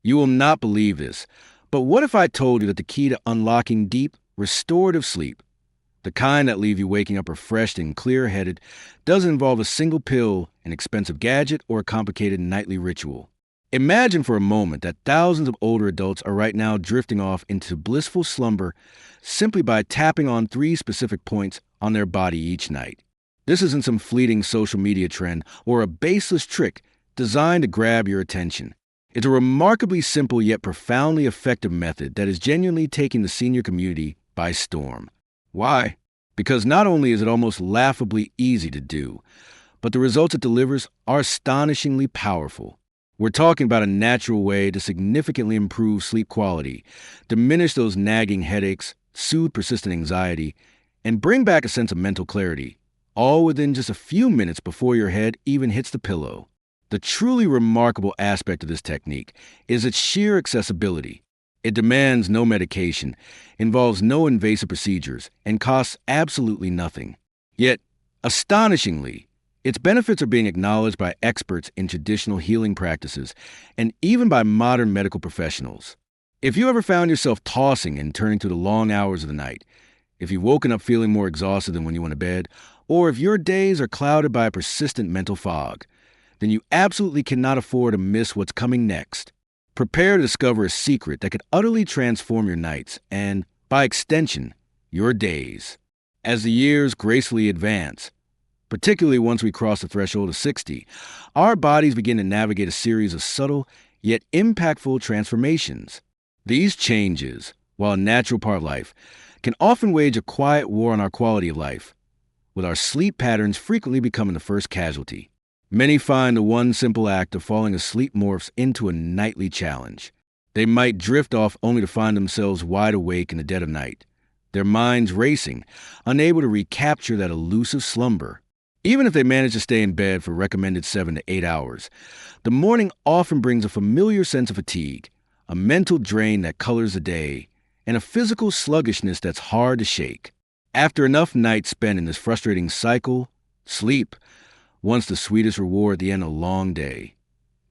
You will not believe this, but what if I told you that the key to unlocking deep, restorative sleep, the kind that leave you waking up refreshed and clear-headed, doesn't involve a single pill, an expensive gadget, or a complicated nightly ritual? Imagine for a moment that thousands of older adults are right now drifting off into blissful slumber simply by tapping on 3 specific points on their body each night. This isn't some fleeting social media trend or a baseless trick designed to grab your attention. It's a remarkably simple yet profoundly effective method that is genuinely taking the senior community by storm. Why? Because not only is it almost laughably easy to do, but the results it delivers are astonishingly powerful. We're talking about a natural way to significantly improve sleep quality, diminish those nagging headaches, soothe persistent anxiety, and bring back a sense of mental clarity, all within just a few minutes before your head even hits the pillow. The truly remarkable aspect of this technique is its sheer accessibility. It demands no medication, involves no invasive procedures, and costs absolutely nothing. Yet, astonishingly, its benefits are being acknowledged by experts in traditional healing practices and even by modern medical professionals. If you ever found yourself tossing and turning through the long hours of the night, if you've woken up feeling more exhausted than when you went to bed, or if your days are clouded by a persistent mental fog, then you absolutely cannot afford to miss what's coming next. Prepare to discover a secret that could utterly transform your nights and, by extension, your days. As the years gracefully advance, particularly once we cross the threshold of 60, our bodies begin to navigate a series of subtle yet impactful transformations. These changes, while a natural part of life, can often wage a quiet war on our quality of life, with our sleep patterns frequently becoming the first casualty. Many find the one simple act of falling asleep morphs into a nightly challenge. They might drift off only to find themselves wide awake in the dead of night, their minds racing, unable to recapture that elusive slumber. Even if they manage to stay in bed for recommended 7 to 8 hours, the morning often brings a familiar sense of fatigue, a mental drain that colors the day, and a physical sluggishness that's hard to shake. After enough nights spent in this frustrating cycle, sleep, once the sweetest reward at the end of a long day,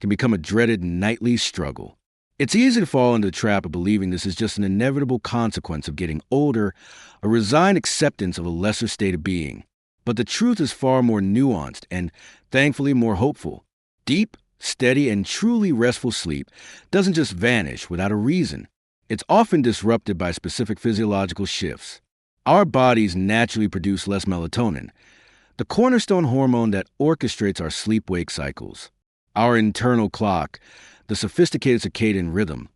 can become a dreaded nightly struggle. It's easy to fall into the trap of believing this is just an inevitable consequence of getting older, a resigned acceptance of a lesser state of being. But the truth is far more nuanced and, thankfully, more hopeful. Deep, steady, and truly restful sleep doesn't just vanish without a reason. It's often disrupted by specific physiological shifts. Our bodies naturally produce less melatonin, the cornerstone hormone that orchestrates our sleep-wake cycles. Our internal clock, the sophisticated circadian rhythm,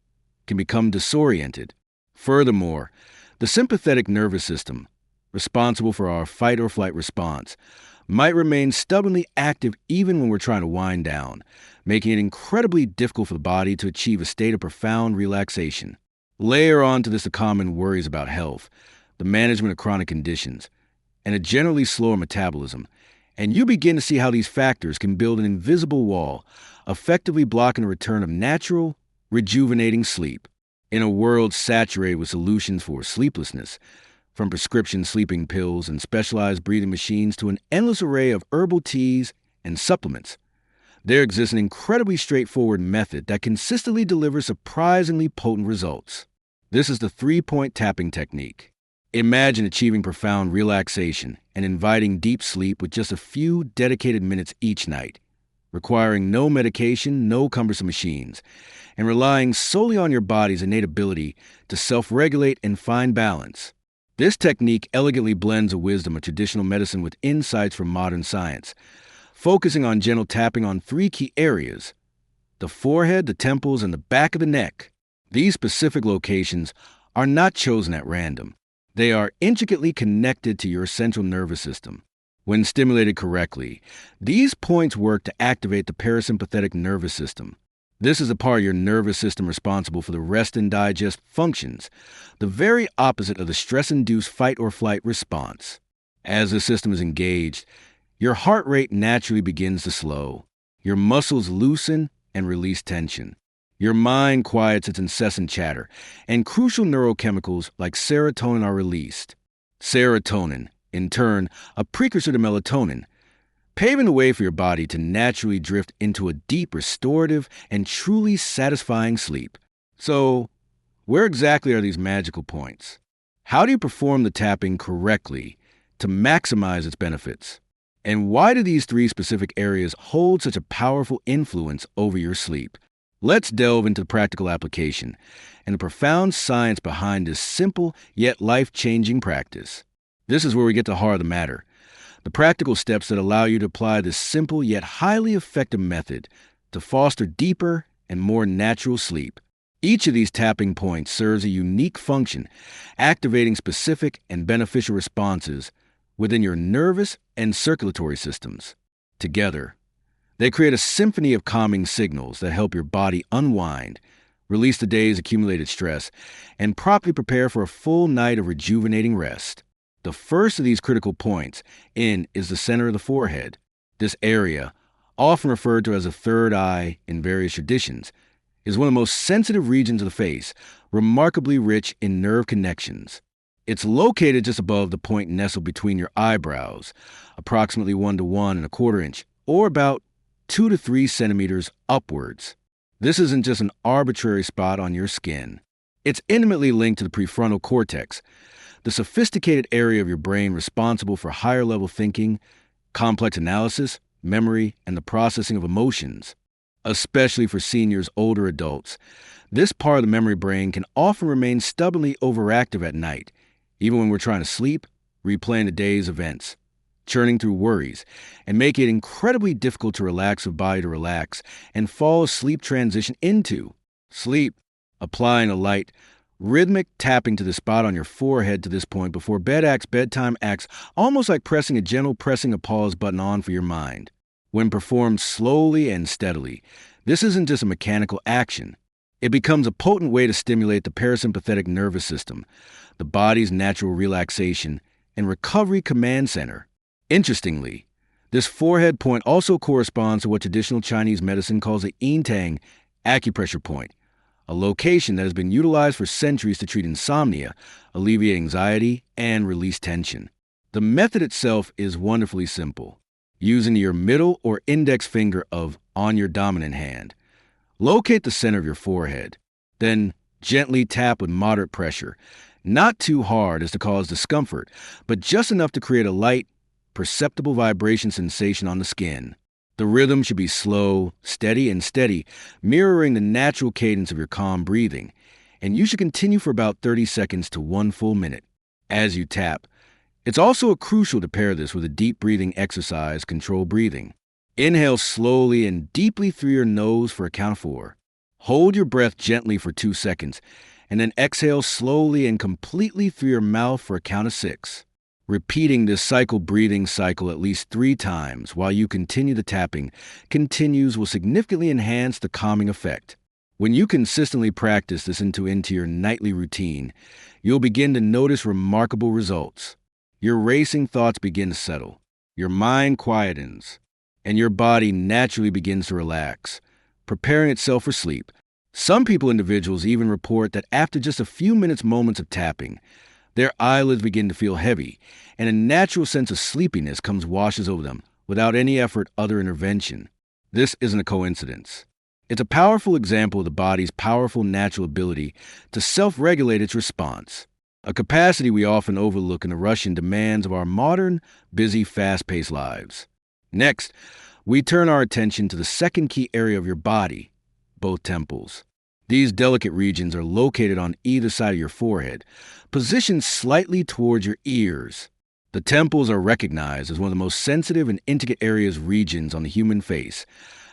can become disoriented. Furthermore, the sympathetic nervous system, responsible for our fight-or-flight response, might remain stubbornly active even when we're trying to wind down, making it incredibly difficult for the body to achieve a state of profound relaxation. Layer onto this the common worries about health, the management of chronic conditions, and a generally slower metabolism, and you begin to see how these factors can build an invisible wall, effectively blocking the return of natural, rejuvenating sleep. In a world saturated with solutions for sleeplessness, from prescription sleeping pills and specialized breathing machines to an endless array of herbal teas and supplements, there exists an incredibly straightforward method that consistently delivers surprisingly potent results. This is the 3-point tapping technique. Imagine achieving profound relaxation and inviting deep sleep with just a few dedicated minutes each night, requiring no medication, no cumbersome machines, and relying solely on your body's innate ability to self-regulate and find balance. This technique elegantly blends the wisdom of traditional medicine with insights from modern science, focusing on gentle tapping on 3 key areas: the forehead, the temples, and the back of the neck. These specific locations are not chosen at random. They are intricately connected to your central nervous system. When stimulated correctly, these points work to activate the parasympathetic nervous system. This is a part of your nervous system responsible for the rest and digest functions, the very opposite of the stress-induced fight-or-flight response. As the system is engaged, your heart rate naturally begins to slow. Your muscles loosen and release tension. Your mind quiets its incessant chatter, and crucial neurochemicals like serotonin are released. Serotonin, in turn, a precursor to melatonin, paving the way for your body to naturally drift into a deep, restorative, and truly satisfying sleep. So, where exactly are these magical points? How do you perform the tapping correctly to maximize its benefits? And why do these three specific areas hold such a powerful influence over your sleep? Let's delve into the practical application and the profound science behind this simple yet life-changing practice. This is where we get to the heart of the matter, the practical steps that allow you to apply this simple yet highly effective method to foster deeper and more natural sleep. Each of these tapping points serves a unique function, activating specific and beneficial responses within your nervous and circulatory systems. Together, they create a symphony of calming signals that help your body unwind, release the day's accumulated stress, and properly prepare for a full night of rejuvenating rest. The first of these critical points is the center of the forehead. This area, often referred to as a third eye in various traditions, is one of the most sensitive regions of the face, remarkably rich in nerve connections. It's located just above the point nestled between your eyebrows, approximately 1 to 1.25 inch, or about 2 to 3 centimeters upwards. This isn't just an arbitrary spot on your skin. It's intimately linked to the prefrontal cortex, the sophisticated area of your brain responsible for higher-level thinking, complex analysis, memory, and the processing of emotions. Especially for seniors, older adults, this part of the memory brain can often remain stubbornly overactive at night, even when we're trying to sleep, replaying the day's events, churning through worries, and make it incredibly difficult to relax the body to relax and fall asleep transition into sleep. Applying a light, rhythmic tapping to the spot on your forehead to this point before bedtime acts almost like pressing a pause button on for your mind. When performed slowly and steadily, this isn't just a mechanical action. It becomes a potent way to stimulate the parasympathetic nervous system, the body's natural relaxation and recovery command center. Interestingly, this forehead point also corresponds to what traditional Chinese medicine calls the yin tang acupressure point, a location that has been utilized for centuries to treat insomnia, alleviate anxiety, and release tension. The method itself is wonderfully simple. Using your middle or index finger on your dominant hand, locate the center of your forehead. Then gently tap with moderate pressure, not too hard as to cause discomfort, but just enough to create a light, perceptible vibration sensation on the skin. The rhythm should be slow, steady, mirroring the natural cadence of your calm breathing, and you should continue for about 30 seconds to 1 full minute. As you tap, it's also crucial to pair this with a deep breathing exercise, controlled breathing. Inhale slowly and deeply through your nose for a count of 4. Hold your breath gently for 2 seconds, and then exhale slowly and completely through your mouth for a count of 6. Repeating this breathing cycle at least 3 times while you continue the tapping will significantly enhance the calming effect. When you consistently practice this into your nightly routine, you'll begin to notice remarkable results. Your racing thoughts begin to settle, your mind quietens, and your body naturally begins to relax, preparing itself for sleep. Some individuals even report that after just a few moments of tapping, their eyelids begin to feel heavy, and a natural sense of sleepiness washes over them without any other intervention. This isn't a coincidence. It's a powerful example of the body's powerful natural ability to self-regulate its response, a capacity we often overlook in the rush and demands of our modern, busy, fast-paced lives. Next, we turn our attention to the second key area of your body, both temples. These delicate regions are located on either side of your forehead, positioned slightly towards your ears. The temples are recognized as one of the most sensitive and intricate regions on the human face,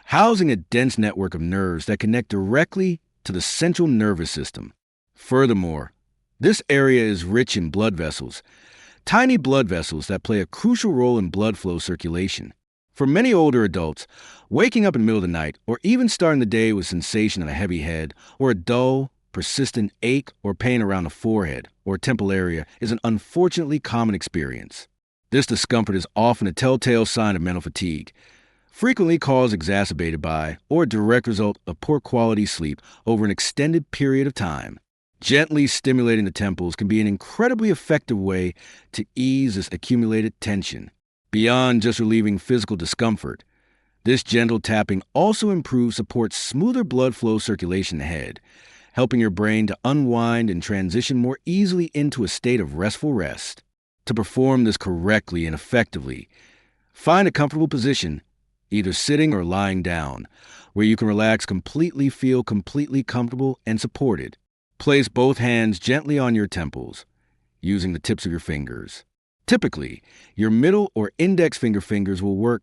housing a dense network of nerves that connect directly to the central nervous system. Furthermore, this area is rich in blood vessels, tiny blood vessels that play a crucial role in blood flow circulation. For many older adults, waking up in the middle of the night or even starting the day with sensation of a heavy head or a dull, persistent ache or pain around the forehead or temple area is an unfortunately common experience. This discomfort is often a telltale sign of mental fatigue, frequently exacerbated by or a direct result of poor quality sleep over an extended period of time. Gently stimulating the temples can be an incredibly effective way to ease this accumulated tension. Beyond just relieving physical discomfort, this gentle tapping also supports smoother blood flow circulation ahead, helping your brain to unwind and transition more easily into a state of restful rest. To perform this correctly and effectively, find a comfortable position, either sitting or lying down, where you can feel completely comfortable and supported. Place both hands gently on your temples, using the tips of your fingers. Typically, your middle or index fingers will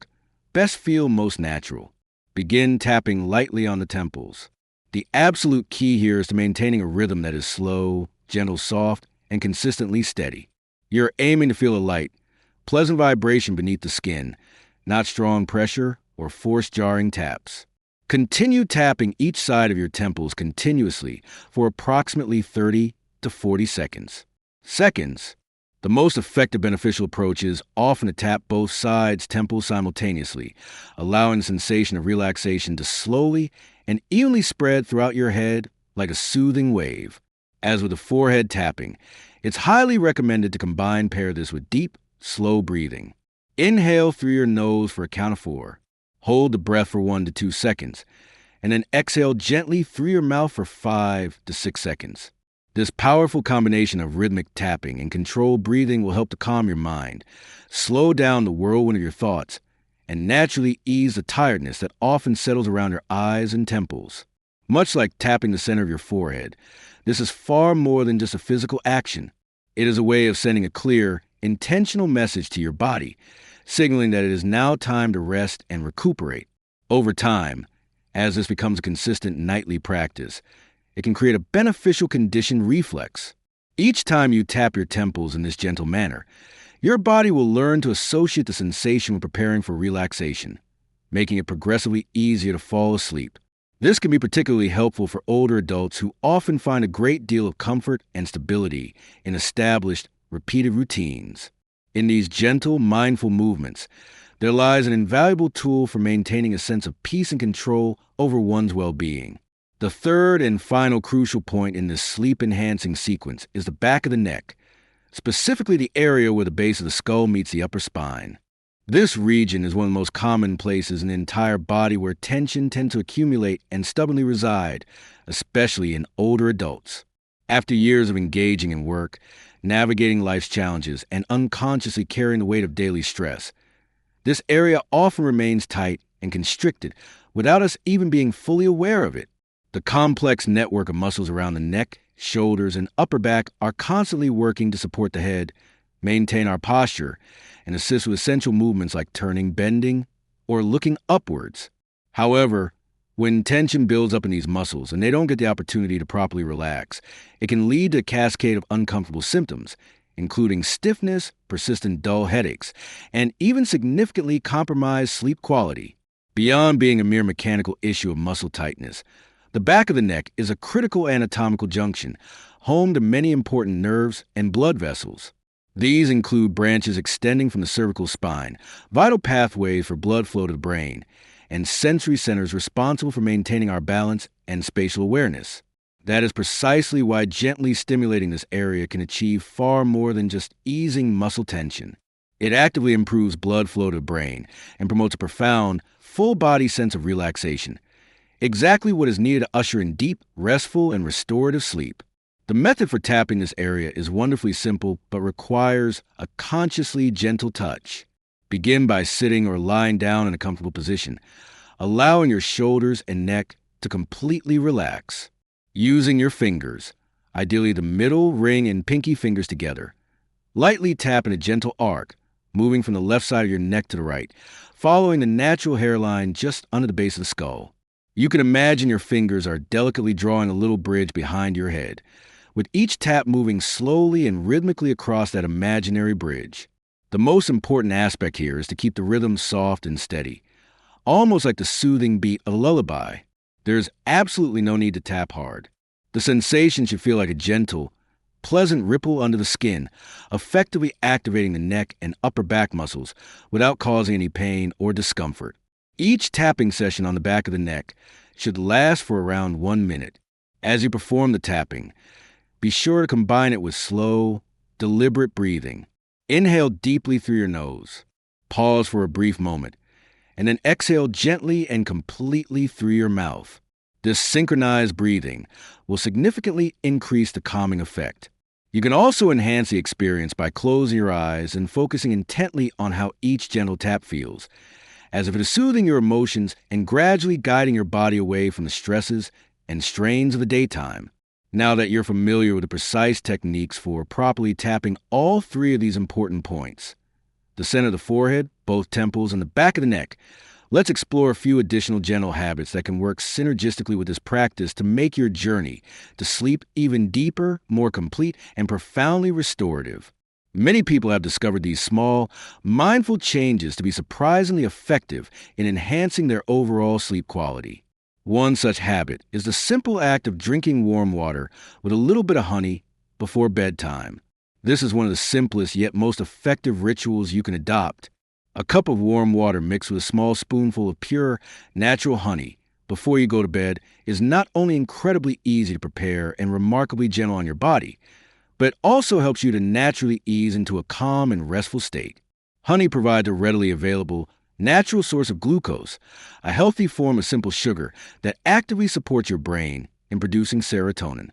feel most natural. Begin tapping lightly on the temples. The absolute key here is to maintaining a rhythm that is slow, gentle, soft, and consistently steady. You're aiming to feel a light, pleasant vibration beneath the skin, not strong pressure or forced jarring taps. Continue tapping each side of your temples continuously for approximately 30 to 40 seconds. The most effective beneficial approach is often to tap both sides' temples simultaneously, allowing the sensation of relaxation to slowly and evenly spread throughout your head like a soothing wave. As with the forehead tapping, it's highly recommended to pair this with deep, slow breathing. Inhale through your nose for a count of 4. Hold the breath for 1 to 2 seconds, and then exhale gently through your mouth for 5 to 6 seconds. This powerful combination of rhythmic tapping and controlled breathing will help to calm your mind, slow down the whirlwind of your thoughts, and naturally ease the tiredness that often settles around your eyes and temples. Much like tapping the center of your forehead, this is far more than just a physical action. It is a way of sending a clear, intentional message to your body, signaling that it is now time to rest and recuperate. Over time, as this becomes a consistent nightly practice, it can create a beneficial conditioned reflex. Each time you tap your temples in this gentle manner, your body will learn to associate the sensation with preparing for relaxation, making it progressively easier to fall asleep. This can be particularly helpful for older adults who often find a great deal of comfort and stability in established, repeated routines. In these gentle, mindful movements, there lies an invaluable tool for maintaining a sense of peace and control over one's well-being. The third and final crucial point in this sleep-enhancing sequence is the back of the neck, specifically the area where the base of the skull meets the upper spine. This region is one of the most common places in the entire body where tension tends to accumulate and stubbornly reside, especially in older adults. After years of engaging in work, navigating life's challenges, and unconsciously carrying the weight of daily stress, this area often remains tight and constricted without us even being fully aware of it. The complex network of muscles around the neck, shoulders, and upper back are constantly working to support the head, maintain our posture, and assist with essential movements like turning, bending, or looking upwards. However, when tension builds up in these muscles and they don't get the opportunity to properly relax, it can lead to a cascade of uncomfortable symptoms, including stiffness, persistent dull headaches, and even significantly compromised sleep quality. Beyond being a mere mechanical issue of muscle tightness, the back of the neck is a critical anatomical junction, home to many important nerves and blood vessels. These include branches extending from the cervical spine, vital pathways for blood flow to the brain, and sensory centers responsible for maintaining our balance and spatial awareness. That is precisely why gently stimulating this area can achieve far more than just easing muscle tension. It actively improves blood flow to the brain and promotes a profound, full-body sense of relaxation, exactly what is needed to usher in deep, restful, and restorative sleep. The method for tapping this area is wonderfully simple but requires a consciously gentle touch. Begin by sitting or lying down in a comfortable position, allowing your shoulders and neck to completely relax. Using your fingers, ideally the middle, ring, and pinky fingers together, lightly tap in a gentle arc, moving from the left side of your neck to the right, following the natural hairline just under the base of the skull. You can imagine your fingers are delicately drawing a little bridge behind your head, with each tap moving slowly and rhythmically across that imaginary bridge. The most important aspect here is to keep the rhythm soft and steady, almost like the soothing beat of a lullaby. There's absolutely no need to tap hard. The sensation should feel like a gentle, pleasant ripple under the skin, effectively activating the neck and upper back muscles without causing any pain or discomfort. Each tapping session on the back of the neck should last for around 1 minute. As you perform the tapping, be sure to combine it with slow, deliberate breathing. Inhale deeply through your nose. Pause for a brief moment, and then exhale gently and completely through your mouth. This synchronized breathing will significantly increase the calming effect. You can also enhance the experience by closing your eyes and focusing intently on how each gentle tap feels, as if it is soothing your emotions and gradually guiding your body away from the stresses and strains of the daytime. Now that you're familiar with the precise techniques for properly tapping all three of these important points, the center of the forehead, both temples, and the back of the neck, let's explore a few additional gentle habits that can work synergistically with this practice to make your journey to sleep even deeper, more complete, and profoundly restorative. Many people have discovered these small, mindful changes to be surprisingly effective in enhancing their overall sleep quality. One such habit is the simple act of drinking warm water with a little bit of honey before bedtime. This is one of the simplest yet most effective rituals you can adopt. A cup of warm water mixed with a small spoonful of pure, natural honey before you go to bed is not only incredibly easy to prepare and remarkably gentle on your body, but it also helps you to naturally ease into a calm and restful state. Honey provides a readily available, natural source of glucose, a healthy form of simple sugar that actively supports your brain in producing serotonin.